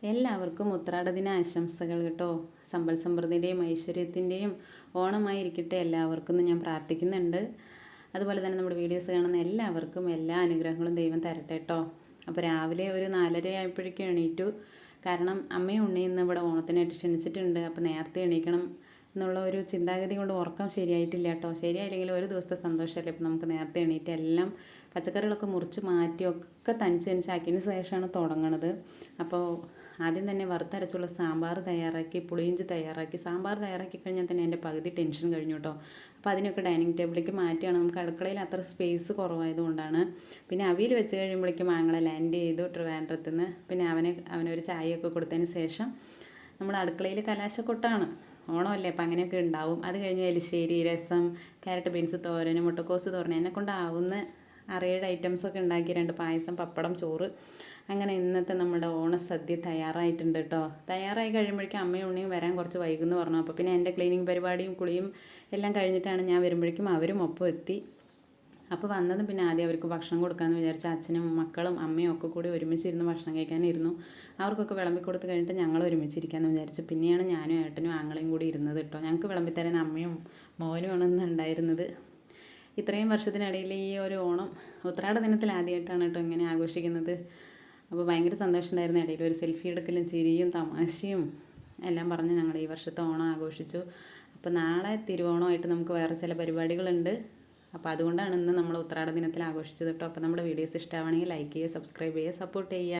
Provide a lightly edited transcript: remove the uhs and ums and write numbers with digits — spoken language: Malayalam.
എല്ലാവർക്കും ഉത്രാട ദിന ആശംസകൾ കേട്ടോ. സമ്പൽ സമൃദ്ധിയുടെയും ഐശ്വര്യത്തിൻ്റെയും ഓണമായിരിക്കട്ടെ എല്ലാവർക്കും എന്ന് ഞാൻ പ്രാർത്ഥിക്കുന്നുണ്ട്. അതുപോലെ തന്നെ നമ്മുടെ വീഡിയോസ് കാണുന്ന എല്ലാവർക്കും എല്ലാ അനുഗ്രഹങ്ങളും ദൈവം തരട്ടെ കേട്ടോ. അപ്പോൾ രാവിലെ ഒരു 4:30 ആയപ്പോഴേക്കും എണീറ്റു. കാരണം അമ്മയും ഉണ്ണിയും ഇന്ന് ഇവിടെ ഓണത്തിനായിട്ട് ക്ഷണിച്ചിട്ടുണ്ട്. അപ്പോൾ നേരത്തെ എണീക്കണം എന്നുള്ള ഒരു ചിന്താഗതി കൊണ്ട് ഉറക്കം ശരിയായിട്ടില്ല കേട്ടോ. ശരിയായില്ലെങ്കിൽ ഒരു ദിവസത്തെ സന്തോഷമല്ലേ. ഇപ്പോൾ നമുക്ക് നേരത്തെ എണീറ്റ് എല്ലാം പച്ചക്കറികളൊക്കെ മുറിച്ച് മാറ്റിയൊക്കെ തനിച്ചാക്കിയതിന് ശേഷമാണ് തുടങ്ങണത്. അപ്പോൾ ആദ്യം തന്നെ വറുത്തരച്ചുള്ള സാമ്പാർ തയ്യാറാക്കി, പുളിയിഞ്ചി തയ്യാറാക്കി. സാമ്പാർ തയ്യാറാക്കി കഴിഞ്ഞാൽ തന്നെ എൻ്റെ പകുതി ടെൻഷൻ കഴിഞ്ഞു കേട്ടോ. അപ്പോൾ അതിനൊക്കെ ഡൈനിങ് ടേബിളിലേക്ക് മാറ്റിയാണ്. നമുക്ക് അടുക്കളയിൽ അത്ര സ്പേസ് കുറവായതുകൊണ്ടാണ്. പിന്നെ അവിയൽ വെച്ച് കഴിയുമ്പോഴേക്കും ആങ്ങളെ ലാൻഡ് ചെയ്തു ട്രിവാൻഡ്രത്ത് നിന്ന്. പിന്നെ അവനൊരു ചായയൊക്കെ കൊടുത്തതിന് ശേഷം നമ്മൾ അടുക്കളയിൽ കലാശക്കൊട്ടാണ്. ഓണമല്ലേ, അപ്പം അങ്ങനെയൊക്കെ ഉണ്ടാവും. അത് കഴിഞ്ഞ് എലിശ്ശേരി, രസം, ക്യാരറ്റ് ബീൻസ് തോരൻ, മുട്ടക്കോസ് തോരൻ, എന്നെക്കൊണ്ടാവുന്ന 6-7 ഐറ്റംസൊക്കെ ഉണ്ടാക്കി. 2 പായസം, പപ്പടം, ചോറ്. അങ്ങനെ ഇന്നത്തെ നമ്മുടെ ഓണസദ്യ തയ്യാറായിട്ടുണ്ട് കേട്ടോ. തയ്യാറായി കഴിയുമ്പോഴേക്കും അമ്മയും ഉണ്ണിയും വരാൻ കുറച്ച് വൈകുമെന്ന് പറഞ്ഞു. അപ്പോൾ പിന്നെ എൻ്റെ ക്ലീനിങ് പരിപാടിയും കുളിയും എല്ലാം കഴിഞ്ഞിട്ടാണ് ഞാൻ വരുമ്പോഴേക്കും അവരും ഒപ്പം എത്തി. അപ്പോൾ വന്നതും പിന്നെ ആദ്യം അവർക്ക് ഭക്ഷണം കൊടുക്കാമെന്ന് വിചാരിച്ച അച്ഛനും മക്കളും അമ്മയും ഒക്കെ കൂടി ഒരുമിച്ചിരുന്ന് ഭക്ഷണം കഴിക്കാനിരുന്നു. അവർക്കൊക്കെ വിളമ്പി കൊടുത്ത് കഴിഞ്ഞിട്ട് ഞങ്ങൾ ഒരുമിച്ചിരിക്കാമെന്ന് വിചാരിച്ചു. പിന്നെയാണ് ഞാനും ഏട്ടനും ആങ്ങളെയും കൂടി ഇരുന്നത് കേട്ടോ. ഞങ്ങൾക്ക് വിളമ്പിത്തരാൻ അമ്മയും മോനുമാണ് ഇന്ന് ഉണ്ടായിരുന്നത്. ഇത്രയും വർഷത്തിനിടയിൽ ഈ ഒരു ഓണം ഉത്രാട ദിനത്തിൽ ആദ്യമായിട്ടാണ് കേട്ടോ ഇങ്ങനെ ആഘോഷിക്കുന്നത്. അപ്പോൾ ഭയങ്കര സന്തോഷമുണ്ടായിരുന്നു. ഇടയിൽ ഒരു സെൽഫി എടുക്കലും ചിരിയും തമാശയും എല്ലാം പറഞ്ഞ് ഞങ്ങൾ ഈ വർഷത്തെ ഓണം ആഘോഷിച്ചു. അപ്പോൾ നാളെ തിരുവോണമായിട്ട് നമുക്ക് വേറെ ചില പരിപാടികളുണ്ട്. അപ്പോൾ അതുകൊണ്ടാണ് ഇന്ന് നമ്മൾ ഉത്രാട ദിനത്തിൽ ആഘോഷിച്ചത് കേട്ടോ. അപ്പോൾ നമ്മുടെ വീഡിയോസ് ഇഷ്ടമാണെങ്കിൽ ലൈക്ക് ചെയ്യുക, സബ്സ്ക്രൈബ് ചെയ്യുക, സപ്പോർട്ട് ചെയ്യുക.